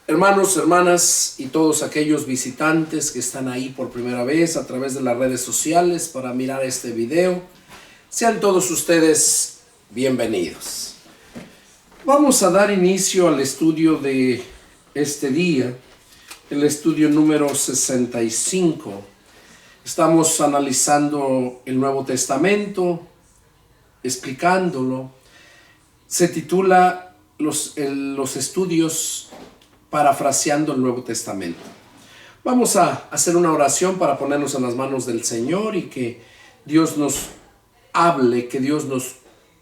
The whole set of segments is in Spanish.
Hermanos, hermanas y todos aquellos visitantes que están ahí por primera vez a través de las redes sociales para mirar este video, sean todos ustedes bienvenidos. Vamos a dar inicio al estudio de este día, el estudio número 65. Estamos analizando el Nuevo Testamento, explicándolo. Se titula los estudios parafraseando el Nuevo Testamento. Vamos a hacer una oración para ponernos en las manos del Señor y que Dios nos hable, que Dios nos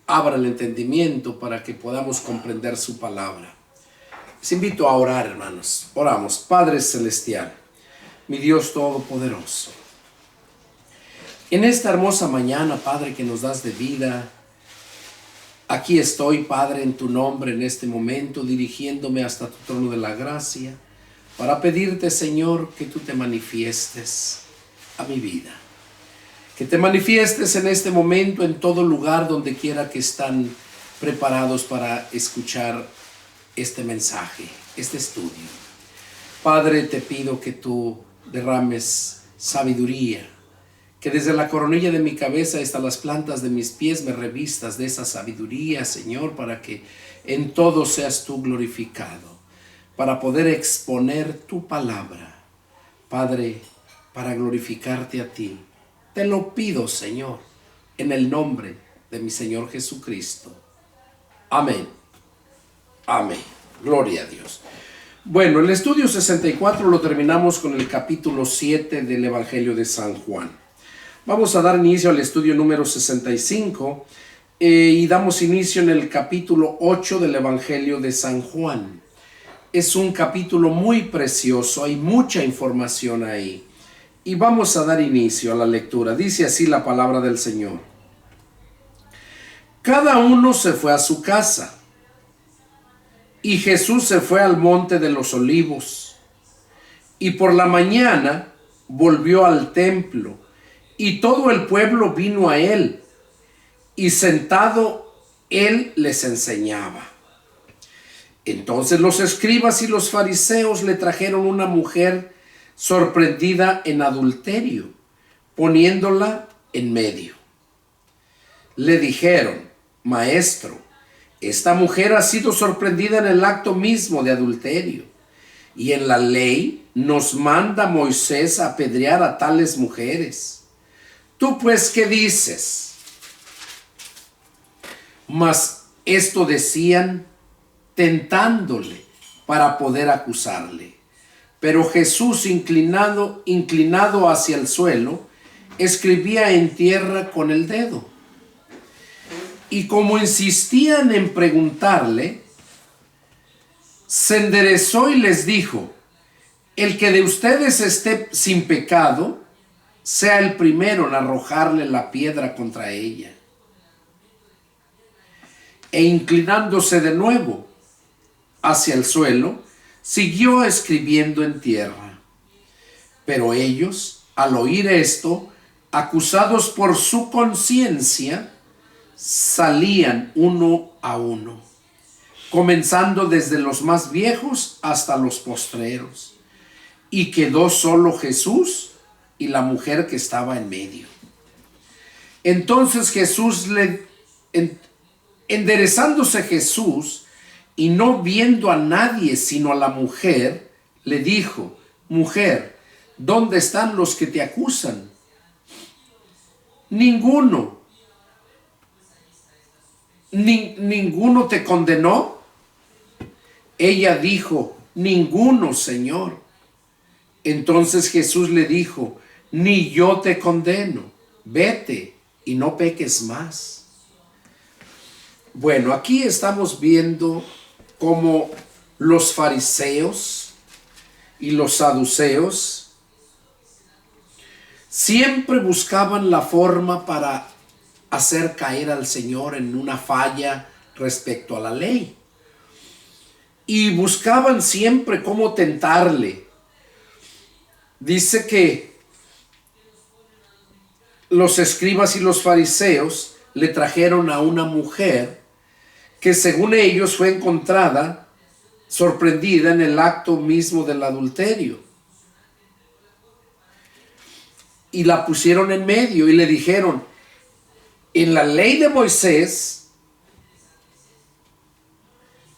abra el entendimiento para que podamos comprender su palabra. Les invito a orar, hermanos. Oramos. Padre Celestial, mi Dios Todopoderoso, en esta hermosa mañana, Padre, que nos das de vida, aquí estoy, Padre, en tu nombre en este momento, dirigiéndome hasta tu trono de la gracia, para pedirte, Señor, que tú te manifiestes a mi vida. Que te manifiestes en este momento en todo lugar donde quiera que están preparados para escuchar este mensaje, este estudio. Padre, te pido que tú derrames sabiduría, que desde la coronilla de mi cabeza hasta las plantas de mis pies me revistas de esa sabiduría, Señor, para que en todo seas tú glorificado, para poder exponer tu palabra, Padre, para glorificarte a ti. Te lo pido, Señor, en el nombre de mi Señor Jesucristo. Amén. Amén. Gloria a Dios. Bueno, el estudio 64 lo terminamos con el capítulo 7 del Evangelio de San Juan. Vamos a dar inicio al estudio número 65 y damos inicio en el capítulo 8 del Evangelio de San Juan. Es un capítulo muy precioso, hay mucha información ahí. Y vamos a dar inicio a la lectura. Dice así la palabra del Señor. Cada uno se fue a su casa, y Jesús se fue al monte de los Olivos, y por la mañana volvió al templo, y todo el pueblo vino a él, y sentado él les enseñaba. Entonces los escribas y los fariseos le trajeron una mujer sorprendida en adulterio, poniéndola en medio. Le dijeron: Maestro, esta mujer ha sido sorprendida en el acto mismo de adulterio, y en la ley nos manda Moisés a apedrear a tales mujeres. ¿Tú pues qué dices? Mas esto decían tentándole para poder acusarle. Pero Jesús, inclinado hacia el suelo, escribía en tierra con el dedo. Y como insistían en preguntarle, se enderezó y les dijo: el que de ustedes esté sin pecado, sea el primero en arrojarle la piedra contra ella. E inclinándose de nuevo hacia el suelo, siguió escribiendo en tierra. Pero ellos, al oír esto, acusados por su conciencia, salían uno a uno, comenzando desde los más viejos hasta los postreros, y quedó solo Jesús y la mujer que estaba en medio. Entonces enderezándose Jesús y no viendo a nadie sino a la mujer, le dijo: Mujer, ¿dónde están los que te acusan? Ninguno. ¿Ninguno te condenó? Ella dijo: Ninguno, Señor. Entonces Jesús le dijo: Ni yo te condeno. Vete y no peques más. Bueno, aquí estamos viendo cómo los fariseos y los saduceos siempre buscaban la forma para hacer caer al Señor en una falla respecto a la ley. Y buscaban siempre cómo tentarle. Dice que los escribas y los fariseos le trajeron a una mujer que según ellos fue encontrada sorprendida en el acto mismo del adulterio. Y la pusieron en medio y le dijeron, en la ley de Moisés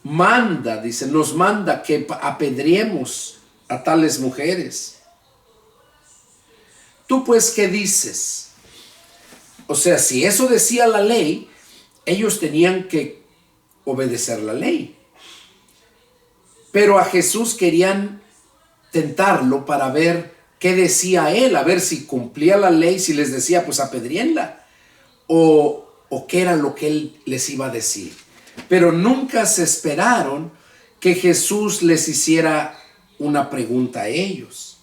manda, dice, nos manda que apedreemos a tales mujeres. ¿Tú pues qué dices? O sea, si eso decía la ley, ellos tenían que obedecer la ley. Pero a Jesús querían tentarlo para ver qué decía él, a ver si cumplía la ley, si les decía, pues apedrienla, o qué era lo que él les iba a decir. Pero nunca se esperaron que Jesús les hiciera una pregunta a ellos.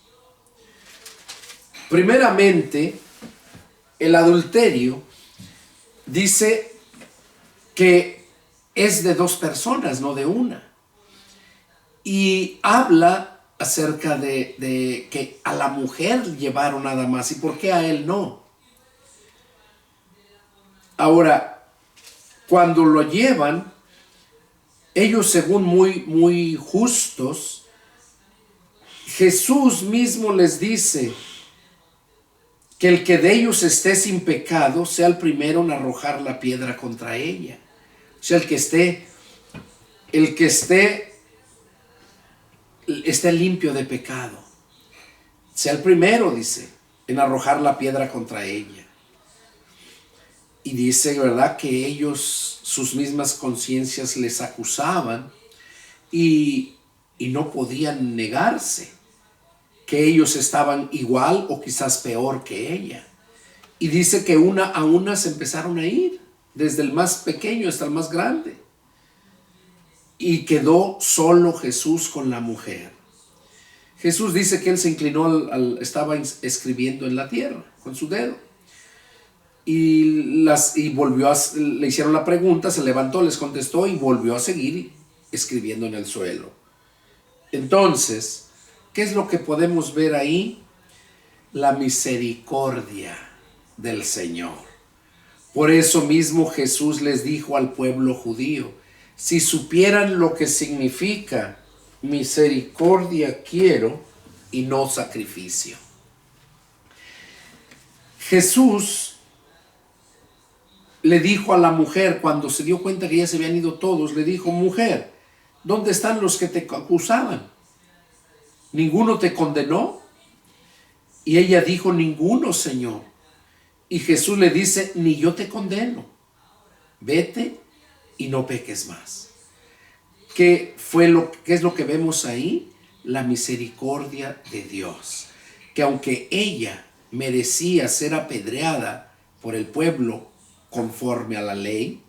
Primeramente, el adulterio dice que es de dos personas, no de una. Y habla acerca de que a la mujer llevaron nada más. ¿Y por qué a él no? Ahora, cuando lo llevan, ellos según muy justos, Jesús mismo les dice que el que de ellos esté sin pecado sea el primero en arrojar la piedra contra ella. O sea, el que esté limpio de pecado, sea el primero, dice, en arrojar la piedra contra ella. Y dice, ¿verdad?, que ellos, sus mismas conciencias les acusaban y no podían negarse que ellos estaban igual o quizás peor que ella. Y dice que una a una se empezaron a ir, desde el más pequeño hasta el más grande. Y quedó solo Jesús con la mujer. Jesús dice que él se inclinó, estaba escribiendo en la tierra con su dedo. Y volvió le hicieron la pregunta, se levantó, les contestó y volvió a seguir escribiendo en el suelo. Entonces, ¿qué es lo que podemos ver ahí? La misericordia del Señor. Por eso mismo Jesús les dijo al pueblo judío, si supieran lo que significa misericordia quiero y no sacrificio. Jesús le dijo a la mujer, cuando se dio cuenta que ya se habían ido todos, le dijo, mujer, ¿dónde están los que te acusaban? ¿Ninguno te condenó? Y ella dijo, ninguno, Señor. Y Jesús le dice, ni yo te condeno. Vete y no peques más. ¿Qué es lo que vemos ahí? La misericordia de Dios. Que aunque ella merecía ser apedreada por el pueblo conforme a la ley,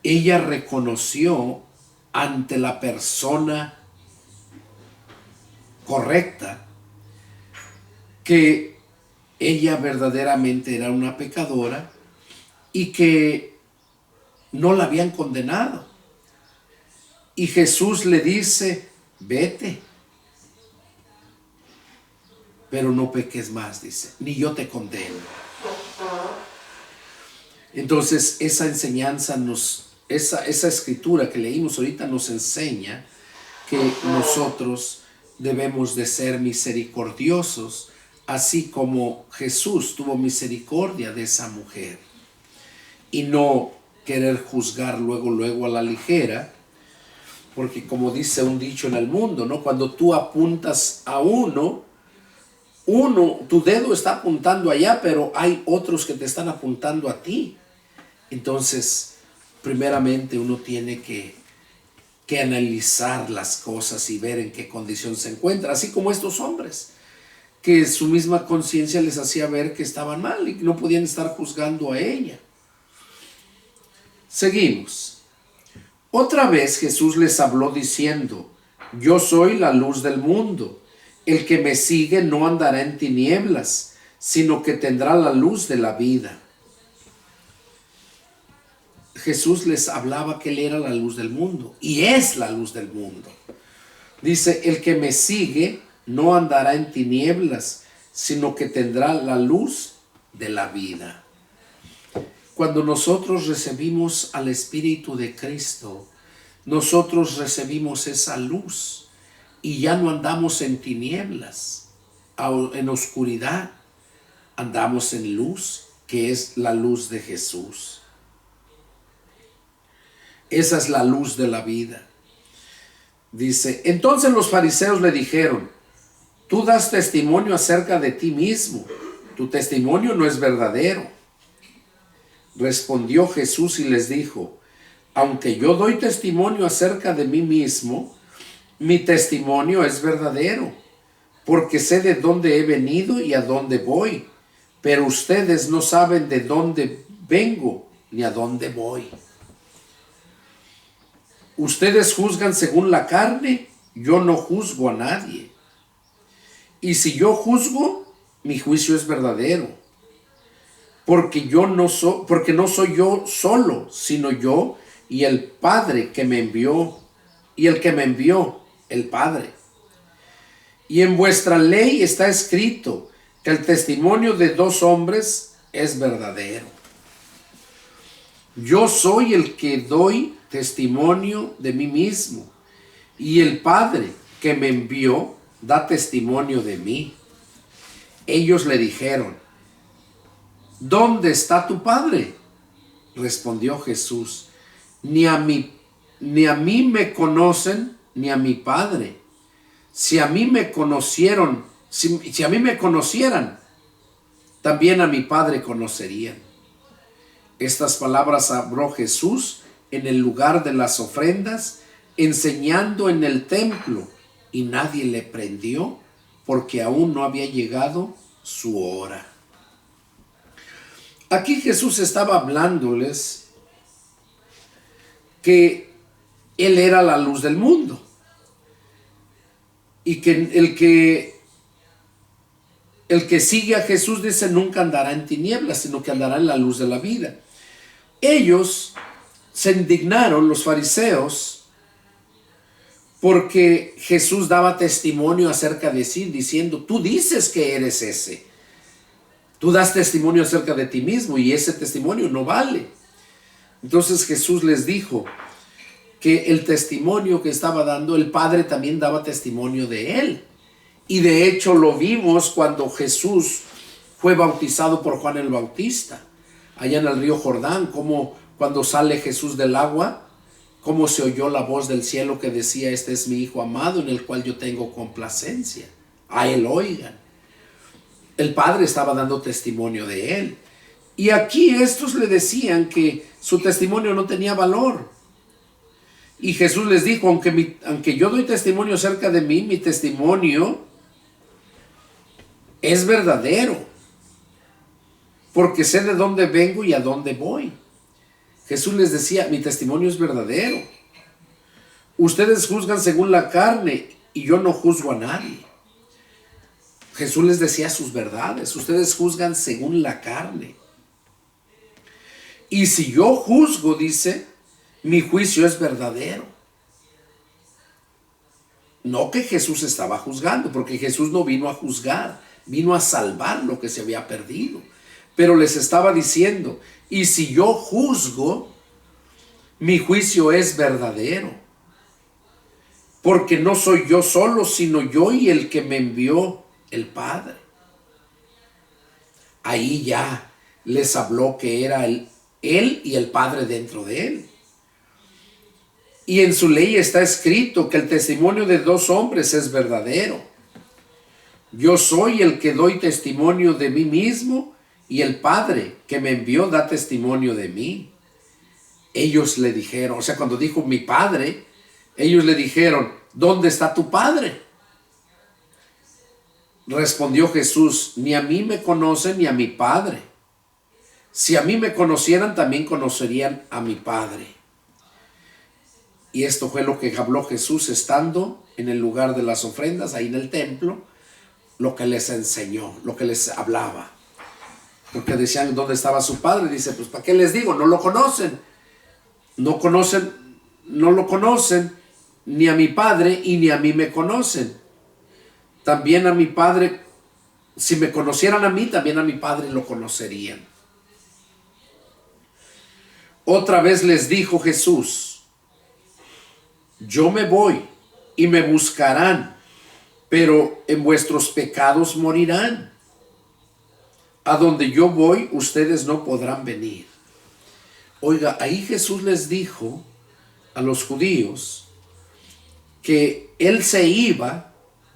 ella reconoció ante la persona correcta que ella verdaderamente era una pecadora y que no la habían condenado. Y Jesús le dice, vete, pero no peques más, dice, ni yo te condeno. Entonces esa enseñanza esa escritura que leímos ahorita nos enseña que nosotros debemos de ser misericordiosos, así como Jesús tuvo misericordia de esa mujer, y no querer juzgar luego a la ligera, porque como dice un dicho en el mundo, ¿no?, cuando tú apuntas a uno, tu dedo está apuntando allá, pero hay otros que te están apuntando a ti. Entonces, primeramente uno tiene que analizar las cosas y ver en qué condición se encuentra, así como estos hombres, que su misma conciencia les hacía ver que estaban mal y que no podían estar juzgando a ella. Seguimos. Otra vez Jesús les habló diciendo, yo soy la luz del mundo. El que me sigue no andará en tinieblas, sino que tendrá la luz de la vida. Jesús les hablaba que él era la luz del mundo y es la luz del mundo. Dice, el que me sigue no andará en tinieblas, sino que tendrá la luz de la vida. Cuando nosotros recibimos al Espíritu de Cristo, nosotros recibimos esa luz y ya no andamos en tinieblas, en oscuridad, andamos en luz, que es la luz de Jesús. Esa es la luz de la vida. Dice, entonces los fariseos le dijeron, tú das testimonio acerca de ti mismo, tu testimonio no es verdadero. Respondió Jesús y les dijo, aunque yo doy testimonio acerca de mí mismo, mi testimonio es verdadero, porque sé de dónde he venido y a dónde voy, pero ustedes no saben de dónde vengo ni a dónde voy. Ustedes juzgan según la carne, yo no juzgo a nadie. Y si yo juzgo, mi juicio es verdadero, porque no soy yo solo, sino yo y el Padre que me envió, y el que me envió, el Padre. Y en vuestra ley está escrito que el testimonio de dos hombres es verdadero. Yo soy el que doy testimonio de mí mismo, y el Padre que me envió da testimonio de mí. Ellos le dijeron, ¿dónde está tu Padre? Respondió Jesús, ni a mí me conocen, ni a mi Padre. Si a mí me conocieran, también a mi Padre conocerían. Estas palabras habló Jesús en el lugar de las ofrendas, enseñando en el templo, y nadie le prendió, porque aún no había llegado su hora. Aquí Jesús estaba hablándoles que Él era la luz del mundo, y que el que sigue a Jesús, dice, nunca andará en tinieblas, sino que andará en la luz de la vida. Ellos se indignaron, los fariseos, porque Jesús daba testimonio acerca de sí, diciendo, tú dices que eres ese. Tú das testimonio acerca de ti mismo y ese testimonio no vale. Entonces Jesús les dijo que el testimonio que estaba dando, el Padre también daba testimonio de él. Y de hecho lo vimos cuando Jesús fue bautizado por Juan el Bautista, allá en el río Jordán, como cuando sale Jesús del agua, cómo se oyó la voz del cielo que decía, este es mi Hijo amado en el cual yo tengo complacencia, a él oigan. El Padre estaba dando testimonio de él. Y aquí estos le decían que su testimonio no tenía valor. Y Jesús les dijo, aunque yo doy testimonio acerca de mí, mi testimonio es verdadero, porque sé de dónde vengo y a dónde voy. Jesús les decía, mi testimonio es verdadero. Ustedes juzgan según la carne y yo no juzgo a nadie. Jesús les decía sus verdades. Ustedes juzgan según la carne. Y si yo juzgo, dice, mi juicio es verdadero. No que Jesús estaba juzgando, porque Jesús no vino a juzgar, vino a salvar lo que se había perdido. Pero les estaba diciendo, y si yo juzgo, mi juicio es verdadero. Porque no soy yo solo, sino yo y el que me envió, el Padre. Ahí ya les habló que era él y el Padre dentro de él. Y en su ley está escrito que el testimonio de dos hombres es verdadero. Yo soy el que doy testimonio de mí mismo, y el Padre que me envió da testimonio de mí. Ellos le dijeron, o sea, cuando dijo mi Padre, ellos le dijeron, ¿dónde está tu Padre? Respondió Jesús, ni a mí me conocen ni a mi Padre. Si a mí me conocieran, también conocerían a mi Padre. Y esto fue lo que habló Jesús estando en el lugar de las ofrendas, ahí en el templo, lo que les enseñó, lo que les hablaba. Porque decían, ¿dónde estaba su Padre? Dice, pues ¿para qué les digo? No lo conocen. No lo conocen ni a mi Padre y ni a mí me conocen. También a mi Padre, si me conocieran a mí, también a mi Padre lo conocerían. Otra vez les dijo Jesús, yo me voy y me buscarán, pero en vuestros pecados morirán. A donde yo voy, ustedes no podrán venir. Oiga, ahí Jesús les dijo a los judíos que Él se iba,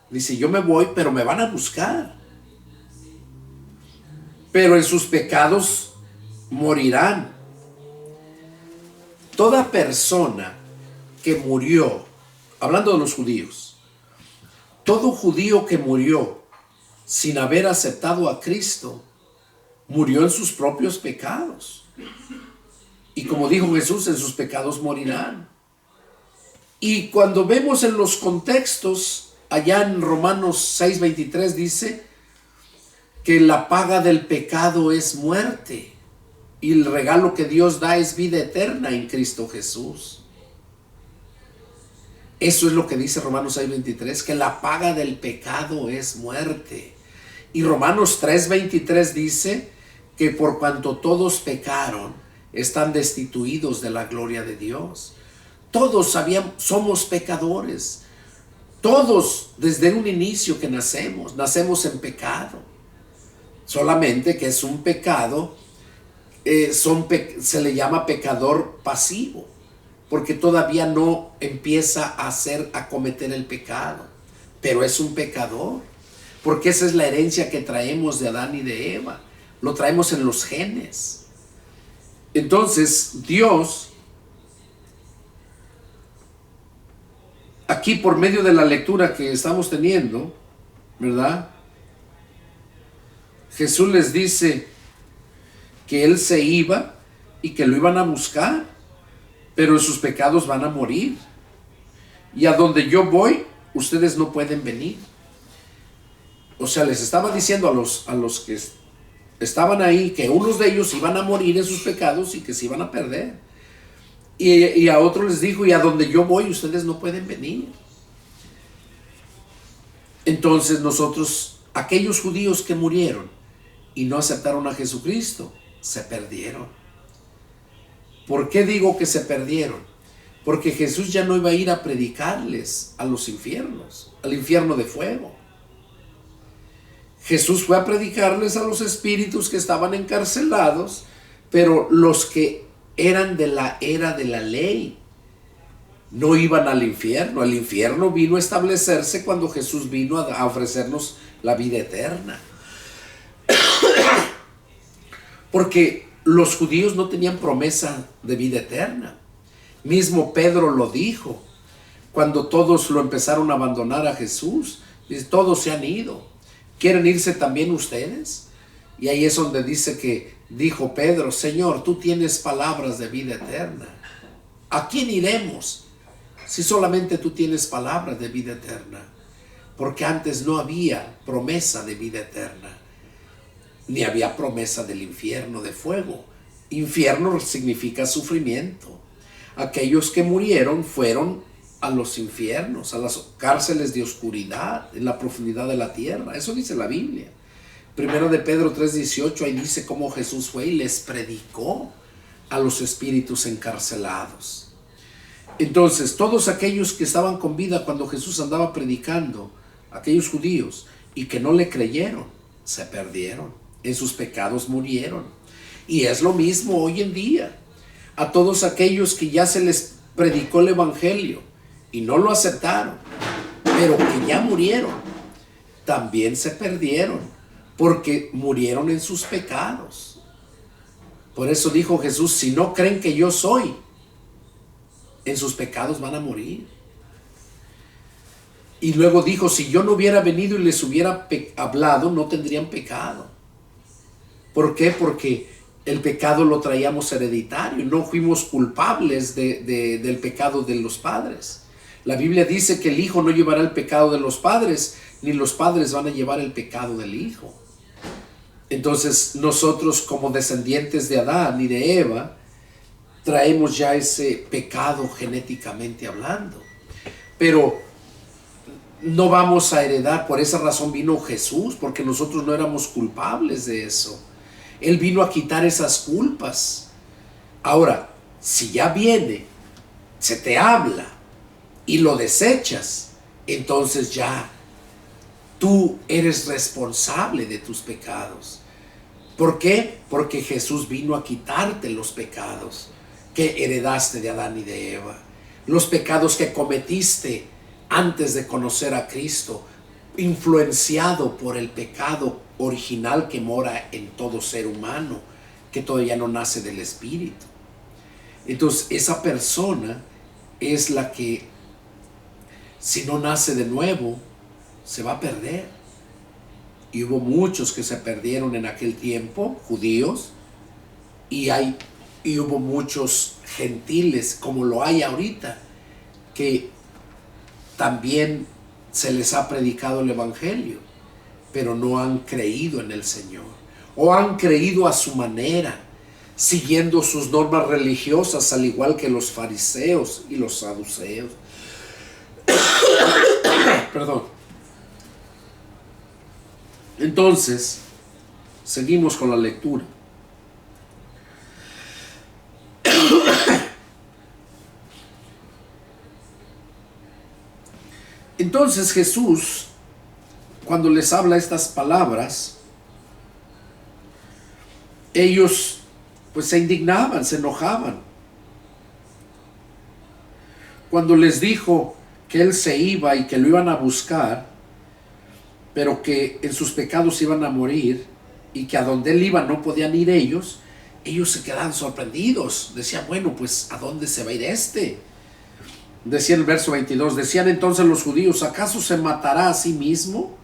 dice, yo me voy, pero me van a buscar. Pero en sus pecados morirán. Toda persona que murió, hablando de los judíos, todo judío que murió sin haber aceptado a Cristo, murió en sus propios pecados. Y como dijo Jesús, en sus pecados morirán. Y cuando vemos en los contextos, allá en Romanos 6:23 dice que la paga del pecado es muerte y el regalo que Dios da es vida eterna en Cristo Jesús. Eso es lo que dice Romanos 6:23, que la paga del pecado es muerte. Y Romanos 3:23 dice que por cuanto todos pecaron, están destituidos de la gloria de Dios. Todos somos pecadores. Todos desde un inicio que nacemos en pecado. Solamente que es un pecado, se le llama pecador pasivo, porque todavía no empieza a cometer el pecado, pero es un pecador, porque esa es la herencia que traemos de Adán y de Eva, lo traemos en los genes. Entonces Dios, aquí por medio de la lectura que estamos teniendo, ¿verdad? Jesús les dice que Él se iba y que lo iban a buscar, pero en sus pecados van a morir. Y a donde yo voy, ustedes no pueden venir. O sea, les estaba diciendo a los que estaban ahí que unos de ellos iban a morir en sus pecados y que se iban a perder. Y a otros les dijo, y a donde yo voy, ustedes no pueden venir. Entonces nosotros, aquellos judíos que murieron y no aceptaron a Jesucristo, se perdieron. ¿Por qué digo que se perdieron? Porque Jesús ya no iba a ir a predicarles a los infiernos, al infierno de fuego. Jesús fue a predicarles a los espíritus que estaban encarcelados, pero los que eran de la era de la ley no iban al infierno. El infierno vino a establecerse cuando Jesús vino a ofrecernos la vida eterna. Porque los judíos no tenían promesa de vida eterna. Mismo Pedro lo dijo cuando todos lo empezaron a abandonar a Jesús. Dice, todos se han ido. ¿Quieren irse también ustedes? Y ahí es donde dice que dijo Pedro, Señor, tú tienes palabras de vida eterna. ¿A quién iremos si solamente tú tienes palabras de vida eterna? Porque antes no había promesa de vida eterna, ni había promesa del infierno de fuego. Infierno significa sufrimiento. Aquellos que murieron fueron a los infiernos, a las cárceles de oscuridad, en la profundidad de la tierra. Eso dice la Biblia. Primero de Pedro 3:18, ahí dice cómo Jesús fue y les predicó a los espíritus encarcelados. Entonces, todos aquellos que estaban con vida cuando Jesús andaba predicando, aquellos judíos, y que no le creyeron, se perdieron. En sus pecados murieron. Y es lo mismo hoy en día. A todos aquellos que ya se les predicó el evangelio y no lo aceptaron, pero que ya murieron, también se perdieron, porque murieron en sus pecados. Por eso dijo Jesús, si no creen que yo soy, en sus pecados van a morir. Y luego dijo, si yo no hubiera venido y les hubiera hablado, no tendrían pecado. ¿Por qué? Porque el pecado lo traíamos hereditario, no fuimos culpables del pecado de los padres. La Biblia dice que el hijo no llevará el pecado de los padres, ni los padres van a llevar el pecado del hijo. Entonces nosotros, como descendientes de Adán y de Eva, traemos ya ese pecado genéticamente hablando. Pero no vamos a heredar, por esa razón vino Jesús, porque nosotros no éramos culpables de eso. Él vino a quitar esas culpas. Ahora, si ya viene, se te habla y lo desechas, entonces ya tú eres responsable de tus pecados. ¿Por qué? Porque Jesús vino a quitarte los pecados que heredaste de Adán y de Eva, los pecados que cometiste antes de conocer a Cristo, influenciado por el pecado original que mora en todo ser humano, que todavía no nace del Espíritu. Entonces esa persona es la que, si no nace de nuevo, se va a perder. Y hubo muchos que se perdieron en aquel tiempo, judíos, y hubo muchos gentiles, como lo hay ahorita, que también se les ha predicado el evangelio, pero no han creído en el Señor, o han creído a su manera, siguiendo sus normas religiosas, al igual que los fariseos y los saduceos. Perdón. Entonces, seguimos con la lectura. Entonces Jesús, cuando les habla estas palabras, ellos pues se indignaban, se enojaban. Cuando les dijo que Él se iba y que lo iban a buscar, pero que en sus pecados iban a morir y que a donde Él iba no podían ir ellos se quedaban sorprendidos. Decían, bueno, pues ¿a dónde se va a ir este? Decía el verso 22, decían entonces los judíos, ¿acaso se matará a sí mismo?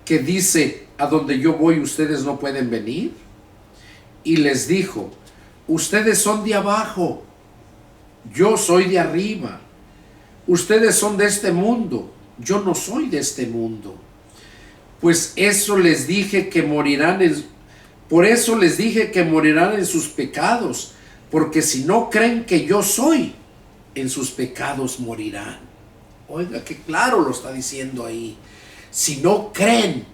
Que dice, a donde yo voy ustedes no pueden venir. Y les dijo, ustedes son de abajo, yo soy de arriba. Ustedes son de este mundo, yo no soy de este mundo. Pues eso les dije que morirán por eso les dije que morirán en sus pecados, porque si no creen que yo soy, en sus pecados morirán. Oiga, qué claro lo está diciendo ahí. Si no creen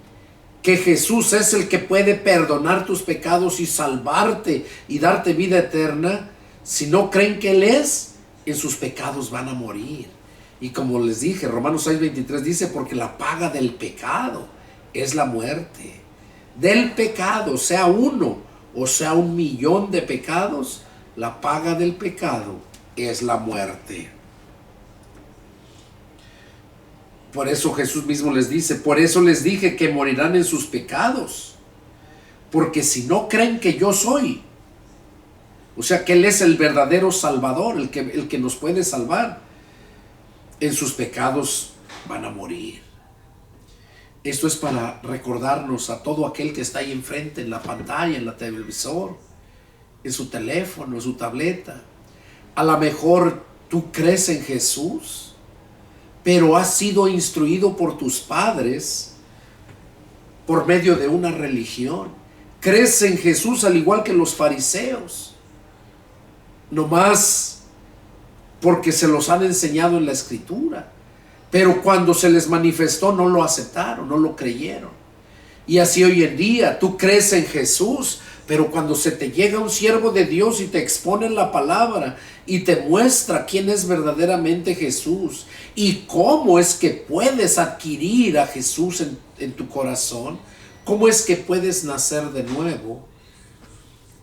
que Jesús es el que puede perdonar tus pecados y salvarte y darte vida eterna, si no creen que Él es, en sus pecados van a morir. Y como les dije, Romanos 6:23 dice, porque la paga del pecado es la muerte. Del pecado, sea uno o sea 1,000,000 de pecados, la paga del pecado es la muerte. Por eso Jesús mismo les dice, por eso les dije que morirán en sus pecados, porque si no creen que yo soy, o sea que Él es el verdadero Salvador, el que nos puede salvar, en sus pecados van a morir. Esto es para recordarnos a todo aquel que está ahí enfrente, en la pantalla, en la televisor, en su teléfono, en su tableta. A lo mejor tú crees en Jesús, pero has sido instruido por tus padres por medio de una religión. Crees en Jesús al igual que los fariseos, nomás porque se los han enseñado en la Escritura. Pero cuando se les manifestó no lo aceptaron, no lo creyeron. Y así hoy en día tú crees en Jesús, pero cuando se te llega un siervo de Dios y te expone la palabra y te muestra quién es verdaderamente Jesús y cómo es que puedes adquirir a Jesús en tu corazón, cómo es que puedes nacer de nuevo,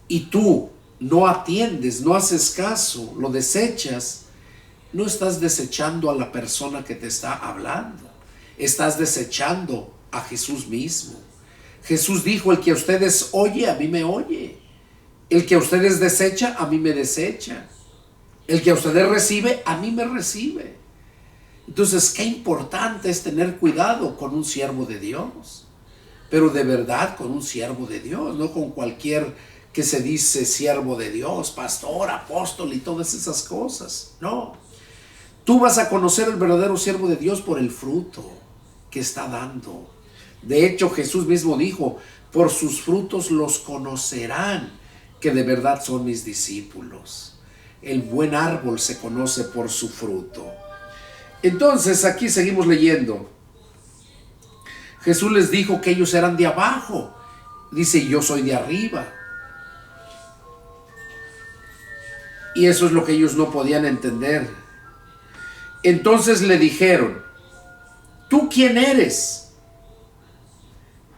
y tú no atiendes, no haces caso, lo desechas, no estás desechando a la persona que te está hablando, estás desechando a Jesús mismo. Jesús dijo, el que a ustedes oye, a mí me oye. El que a ustedes desecha, a mí me desecha. El que a ustedes recibe, a mí me recibe. Entonces, qué importante es tener cuidado con un siervo de Dios. Pero de verdad con un siervo de Dios, no con cualquier que se dice siervo de Dios, pastor, apóstol y todas esas cosas. No. Tú vas a conocer el verdadero siervo de Dios por el fruto que está dando. De hecho, Jesús mismo dijo, por sus frutos los conocerán, que de verdad son mis discípulos. El buen árbol se conoce por su fruto. Entonces, aquí seguimos leyendo. Jesús les dijo que ellos eran de abajo. Dice, yo soy de arriba. Y eso es lo que ellos no podían entender. Entonces le dijeron: ¿tú quién eres?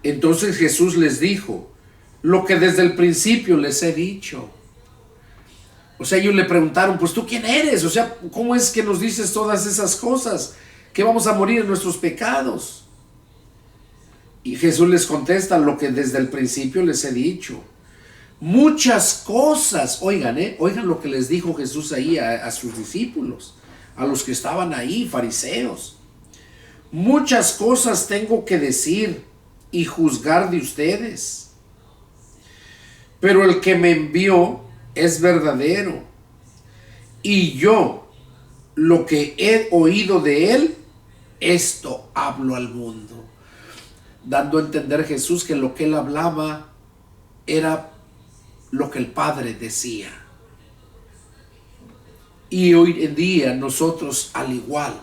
Entonces Jesús les dijo: lo que desde el principio les he dicho. O sea, ellos le preguntaron: pues ¿tú quién eres? O sea, ¿cómo es que nos dices todas esas cosas? Que vamos a morir en nuestros pecados. Y Jesús les contesta: lo que desde el principio les he dicho. Muchas cosas, oigan lo que les dijo Jesús ahí a sus discípulos, a los que estaban ahí, fariseos. Muchas cosas tengo que decir y juzgar de ustedes, pero el que me envió es verdadero, y yo lo que he oído de él, esto hablo al mundo. Dando a entender Jesús que lo que él hablaba era lo que el Padre decía. Y hoy en día nosotros, al igual,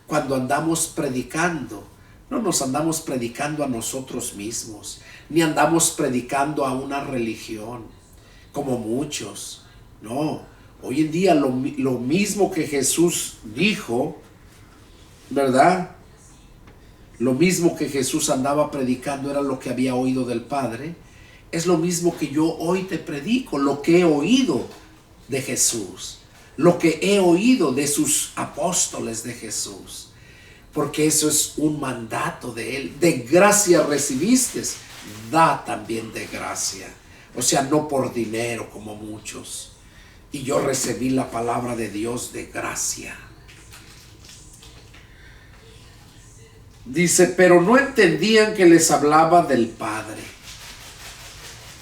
cuando andamos predicando, no nos andamos predicando a nosotros mismos, ni andamos predicando a una religión, como muchos. No, hoy en día lo mismo que Jesús dijo, ¿verdad? Lo mismo que Jesús andaba predicando era lo que había oído del Padre. Es lo mismo que yo hoy te predico, lo que he oído de Jesús, lo que he oído de sus apóstoles de Jesús, porque eso es un mandato de él. De gracia recibiste, da también de gracia. O sea, no por dinero como muchos. Y yo recibí la palabra de Dios de gracia. Dice: pero no entendían que les hablaba del Padre.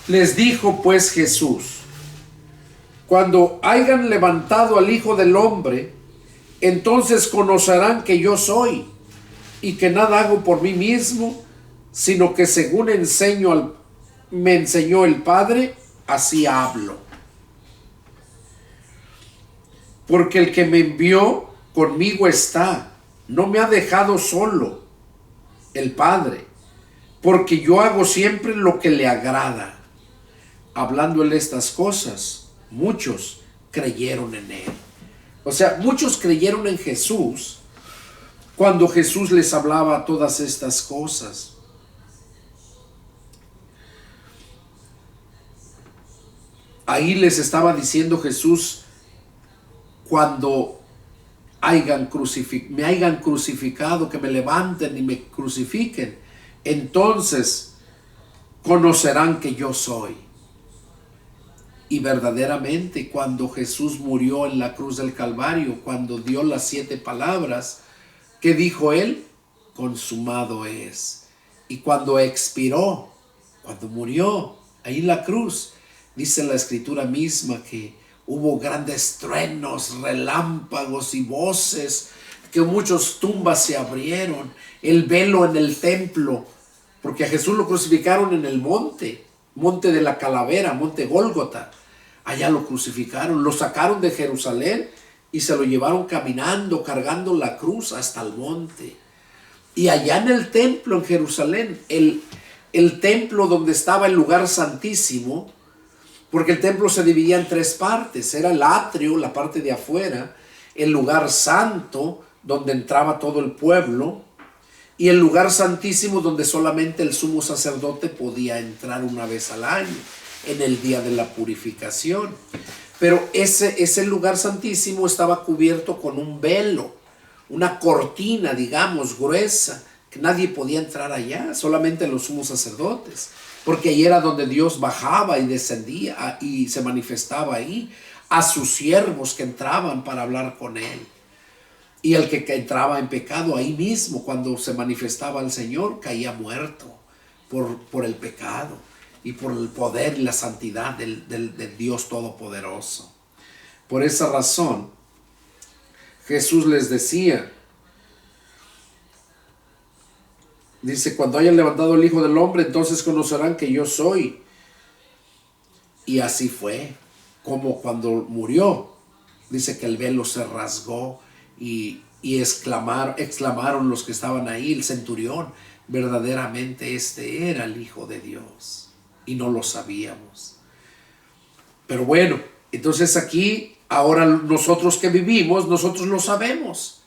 Les dijo pues Jesús: cuando hayan levantado al Hijo del Hombre, entonces conocerán que yo soy, y que nada hago por mí mismo, sino que según me enseñó el Padre, así hablo. Porque el que me envió conmigo está, no me ha dejado solo el Padre, porque yo hago siempre lo que le agrada. Hablándole estas cosas, muchos creyeron en él. O sea, muchos creyeron en Jesús cuando Jesús les hablaba todas estas cosas. Ahí les estaba diciendo Jesús: cuando me hayan crucificado, que me levanten y me crucifiquen, entonces conocerán que yo soy. Y verdaderamente, cuando Jesús murió en la cruz del Calvario, cuando dio las 7 palabras, ¿qué dijo él? Consumado es. Y cuando expiró, cuando murió ahí en la cruz, dice la Escritura misma que hubo grandes truenos, relámpagos y voces, que muchas tumbas se abrieron, el velo en el templo, porque a Jesús lo crucificaron en el monte de la Calavera, monte Gólgota. Allá lo crucificaron, lo sacaron de Jerusalén y se lo llevaron caminando, cargando la cruz hasta el monte. Y allá en el templo en Jerusalén, el templo donde estaba el lugar santísimo, porque el templo se dividía en 3 partes, era el atrio, la parte de afuera, el lugar santo, donde entraba todo el pueblo, y el lugar santísimo, donde solamente el sumo sacerdote podía entrar una vez al año, en el día de la purificación. Pero ese lugar santísimo estaba cubierto con un velo, una cortina, digamos, gruesa, que nadie podía entrar allá, solamente los sumos sacerdotes, porque ahí era donde Dios bajaba y descendía y se manifestaba ahí a sus siervos que entraban para hablar con él. Y el que entraba en pecado ahí mismo, cuando se manifestaba el Señor, caía muerto por el pecado y por el poder y la santidad del Dios Todopoderoso. Por esa razón, Jesús les decía, dice: cuando hayan levantado el Hijo del Hombre, entonces conocerán que yo soy. Y así fue, como cuando murió, dice que el velo se rasgó y exclamaron los que estaban ahí, el centurión: verdaderamente este era el Hijo de Dios. Y no lo sabíamos. Pero bueno, entonces aquí, ahora nosotros que vivimos, nosotros lo sabemos.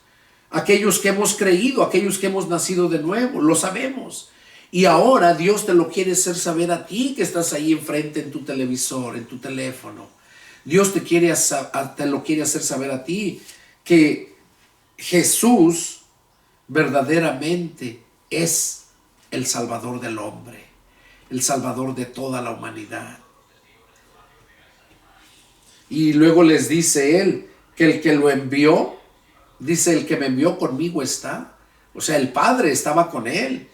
Aquellos que hemos creído, aquellos que hemos nacido de nuevo, lo sabemos. Y ahora Dios te lo quiere hacer saber a ti que estás ahí enfrente en tu televisor, en tu teléfono. Dios te lo quiere hacer saber a ti que Jesús verdaderamente es el Salvador del hombre, el Salvador de toda la humanidad. Y luego les dice él que el que lo envió, dice: el que me envió conmigo está. O sea, el Padre estaba con él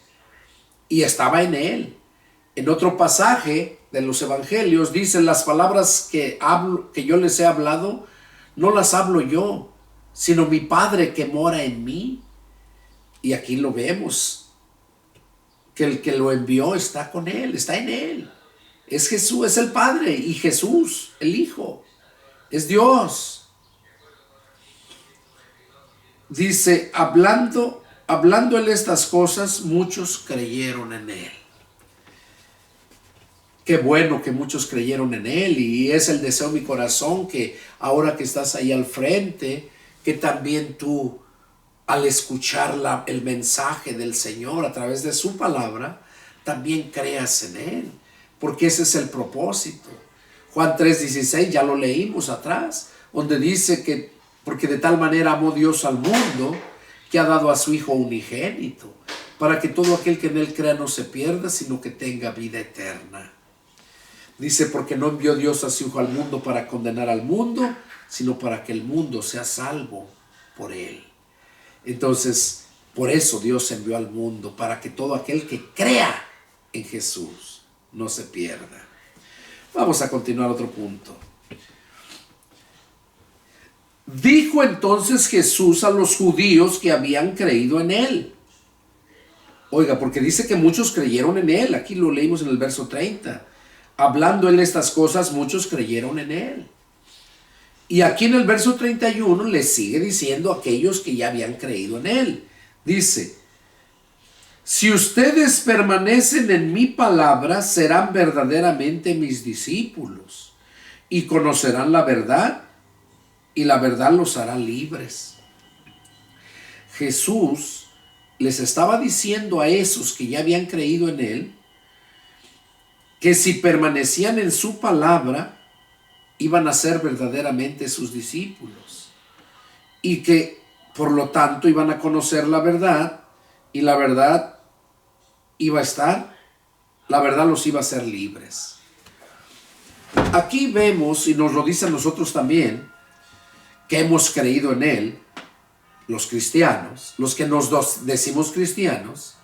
y estaba en él. En otro pasaje de los evangelios dice: las palabras que yo les he hablado, no las hablo yo, sino mi Padre que mora en mí. Y aquí lo vemos, que el que lo envió está con él, está en él. Es Jesús, es el Padre, y Jesús, el Hijo, es Dios. Dice: hablando él estas cosas, muchos creyeron en él. Qué bueno que muchos creyeron en él, y es el deseo de mi corazón que ahora que estás ahí al frente, que también tú, al escuchar el mensaje del Señor a través de su palabra, también creas en él, porque ese es el propósito. Juan 3:16 ya lo leímos atrás, donde dice que porque de tal manera amó Dios al mundo, que ha dado a su Hijo unigénito, para que todo aquel que en él crea no se pierda, sino que tenga vida eterna. Dice: porque no envió Dios a su Hijo al mundo para condenar al mundo, sino para que el mundo sea salvo por él. Entonces, por eso Dios envió al mundo, para que todo aquel que crea en Jesús no se pierda. Vamos a continuar otro punto. Dijo entonces Jesús a los judíos que habían creído en él. Oiga, porque dice que muchos creyeron en él. Aquí lo leímos en el verso 30. Hablando él estas cosas, muchos creyeron en él. Y aquí en el verso 31 le sigue diciendo a aquellos que ya habían creído en él. Dice: si ustedes permanecen en mi palabra, serán verdaderamente mis discípulos y conocerán la verdad, y la verdad los hará libres. Jesús les estaba diciendo a esos que ya habían creído en él, que si permanecían en su palabra, iban a ser verdaderamente sus discípulos, y que por lo tanto iban a conocer la verdad, y la verdad la verdad los iba a hacer libres. Aquí vemos, y nos lo dice a nosotros también, que hemos creído en él, los cristianos, los que nos decimos cristianos,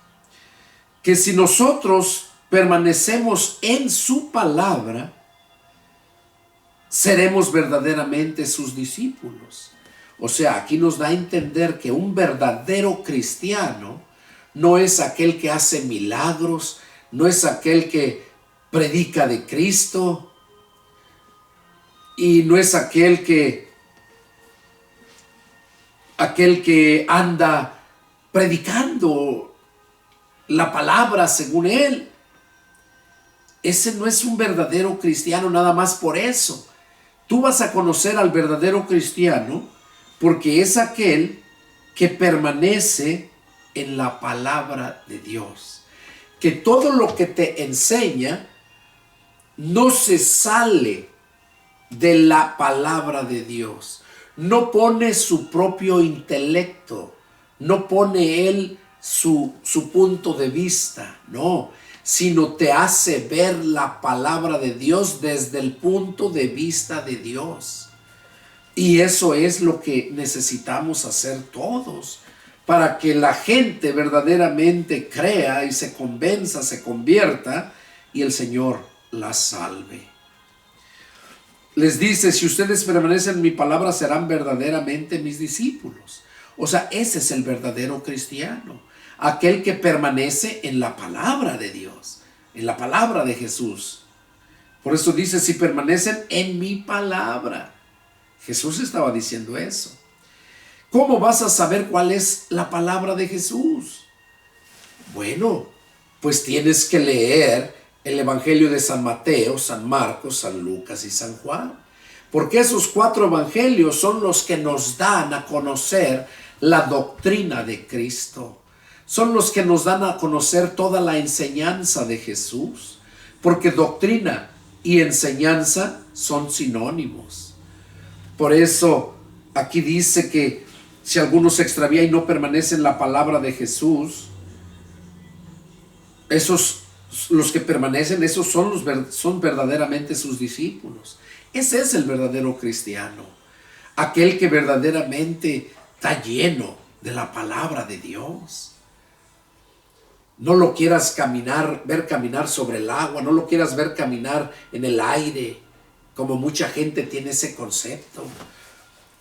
que si nosotros permanecemos en su palabra, seremos verdaderamente sus discípulos. O sea, aquí nos da a entender que un verdadero cristiano no es aquel que hace milagros, no es aquel que predica de Cristo, y no es aquel que anda predicando la palabra según él. Ese no es un verdadero cristiano nada más por eso. Tú vas a conocer al verdadero cristiano porque es aquel que permanece en la palabra de Dios. Que todo lo que te enseña no se sale de la palabra de Dios. No pone su propio intelecto, no pone él su punto de vista, no, sino te hace ver la palabra de Dios desde el punto de vista de Dios. Y eso es lo que necesitamos hacer todos, para que la gente verdaderamente crea y se convenza, se convierta, y el Señor la salve. Les dice: si ustedes permanecen en mi palabra, serán verdaderamente mis discípulos. O sea, ese es el verdadero cristiano, aquel que permanece en la palabra de Dios, en la palabra de Jesús. Por eso dice: si permanecen en mi palabra. Jesús estaba diciendo eso. ¿Cómo vas a saber cuál es la palabra de Jesús? Bueno, pues tienes que leer el Evangelio de San Mateo, San Marcos, San Lucas y San Juan. Porque esos 4 evangelios son los que nos dan a conocer la doctrina de Cristo. Son los que nos dan a conocer toda la enseñanza de Jesús, porque doctrina y enseñanza son sinónimos. Por eso aquí dice que si alguno se extravía y no permanece en la palabra de Jesús, esos, los que permanecen, esos son verdaderamente sus discípulos. Ese es el verdadero cristiano, aquel que verdaderamente está lleno de la palabra de Dios. No lo quieras ver caminar sobre el agua, no lo quieras ver caminar en el aire, como mucha gente tiene ese concepto,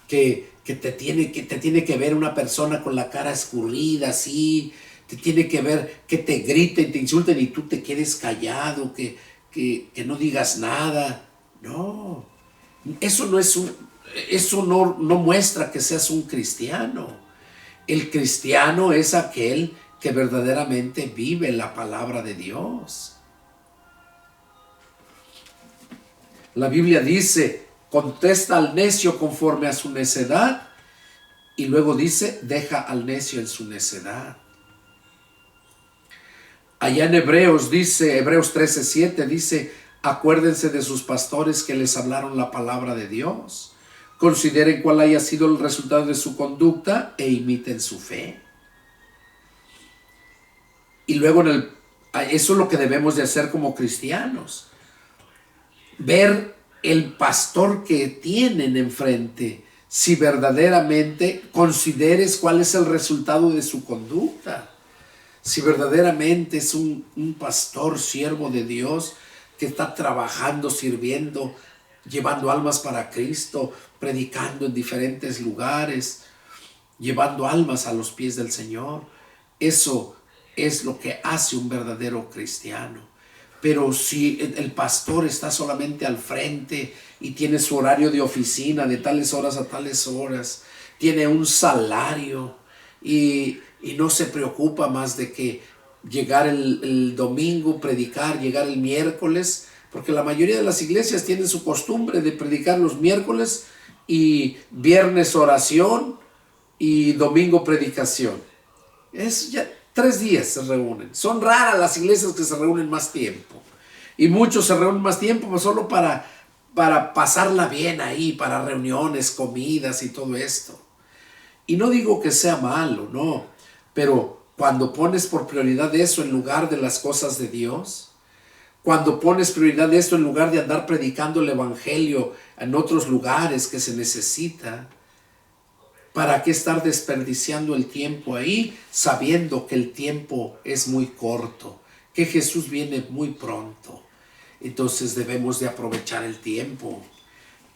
que te tiene que ver una persona con la cara escurrida, así, te tiene que ver que te griten, te insulten y tú te quedes callado, que no digas nada. No, eso no muestra que seas un cristiano. El cristiano es aquel que verdaderamente vive la palabra de Dios. La Biblia dice, contesta al necio conforme a su necedad, y luego dice, deja al necio en su necedad. Allá en Hebreos 13:7 dice, acuérdense de sus pastores que les hablaron la palabra de Dios. Consideren cuál haya sido el resultado de su conducta e imiten su fe. Y luego eso es lo que debemos de hacer como cristianos. Ver el pastor que tienen enfrente, si verdaderamente consideres cuál es el resultado de su conducta. Si verdaderamente es un pastor, siervo de Dios, que está trabajando, sirviendo, llevando almas para Cristo, predicando en diferentes lugares, llevando almas a los pies del Señor. Eso es lo que hace un verdadero cristiano. Pero si el pastor está solamente al frente y tiene su horario de oficina de tales horas a tales horas, tiene un salario y no se preocupa más de que llegar el domingo, predicar, llegar el miércoles, porque la mayoría de las iglesias tienen su costumbre de predicar los miércoles y viernes oración y domingo predicación. Es ya 3 días se reúnen. Son raras las iglesias que se reúnen más tiempo. Y muchos se reúnen más tiempo pues solo para pasarla bien ahí, para reuniones, comidas y todo esto. Y no digo que sea malo, no. Pero cuando pones por prioridad eso en lugar de las cosas de Dios, cuando pones prioridad de esto en lugar de andar predicando el evangelio en otros lugares que se necesita, ¿para qué estar desperdiciando el tiempo ahí sabiendo que el tiempo es muy corto, que Jesús viene muy pronto? Entonces debemos de aprovechar el tiempo.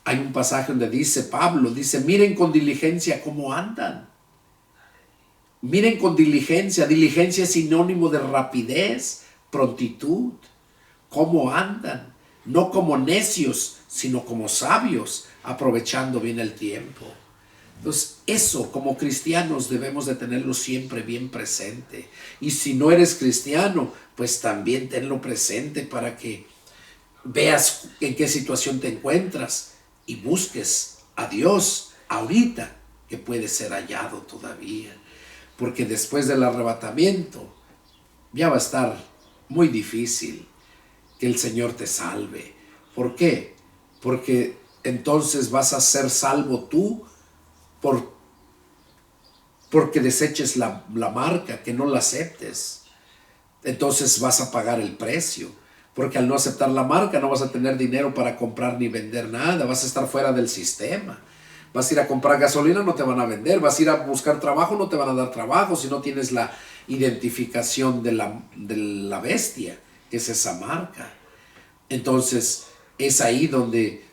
Hay un pasaje donde Pablo dice, miren con diligencia cómo andan. Miren con diligencia. Diligencia es sinónimo de rapidez, prontitud. Cómo andan. No como necios, sino como sabios, aprovechando bien el tiempo. Entonces, eso como cristianos debemos de tenerlo siempre bien presente. Y si no eres cristiano, pues también tenlo presente para que veas en qué situación te encuentras y busques a Dios ahorita, que puede ser hallado todavía. Porque después del arrebatamiento ya va a estar muy difícil que el Señor te salve. ¿Por qué? Porque entonces vas a ser salvo tú porque deseches la marca, que no la aceptes. Entonces vas a pagar el precio, porque al no aceptar la marca no vas a tener dinero para comprar ni vender nada, vas a estar fuera del sistema. Vas a ir a comprar gasolina, no te van a vender. Vas a ir a buscar trabajo, no te van a dar trabajo si no tienes la identificación de la bestia, que es esa marca. Entonces es ahí donde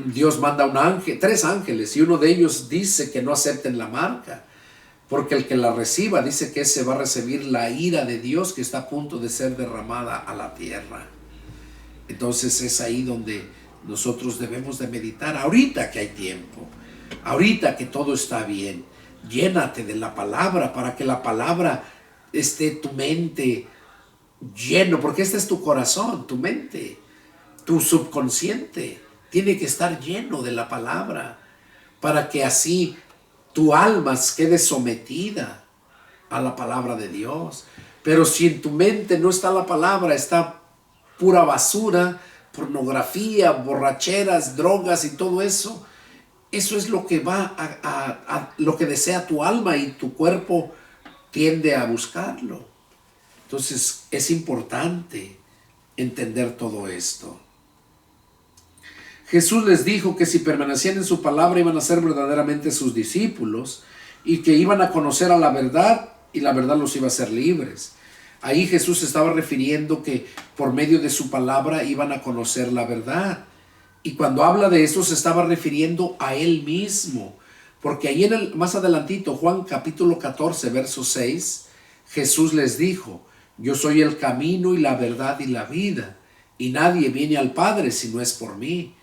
Dios manda un ángel, 3 ángeles, y uno de ellos dice que no acepten la marca, porque el que la reciba dice que ese va a recibir la ira de Dios que está a punto de ser derramada a la tierra. Entonces es ahí donde nosotros debemos de meditar, ahorita que hay tiempo, ahorita que todo está bien. Llénate de la palabra para que la palabra esté tu mente lleno, porque este es tu corazón, tu mente, tu subconsciente tiene que estar lleno de la palabra para que así tu alma quede sometida a la palabra de Dios. Pero si en tu mente no está la palabra, está pura basura, pornografía, borracheras, drogas y todo eso, eso es lo que va a lo que desea tu alma, y tu cuerpo tiende a buscarlo. Entonces es importante entender todo esto. Jesús les dijo que si permanecían en su palabra iban a ser verdaderamente sus discípulos, y que iban a conocer a la verdad, y la verdad los iba a hacer libres. Ahí Jesús estaba refiriendo que por medio de su palabra iban a conocer la verdad. Y cuando habla de eso se estaba refiriendo a él mismo. Porque ahí más adelantito, Juan capítulo 14, verso 6, Jesús les dijo: yo soy el camino y la verdad y la vida, y nadie viene al Padre si no es por mí.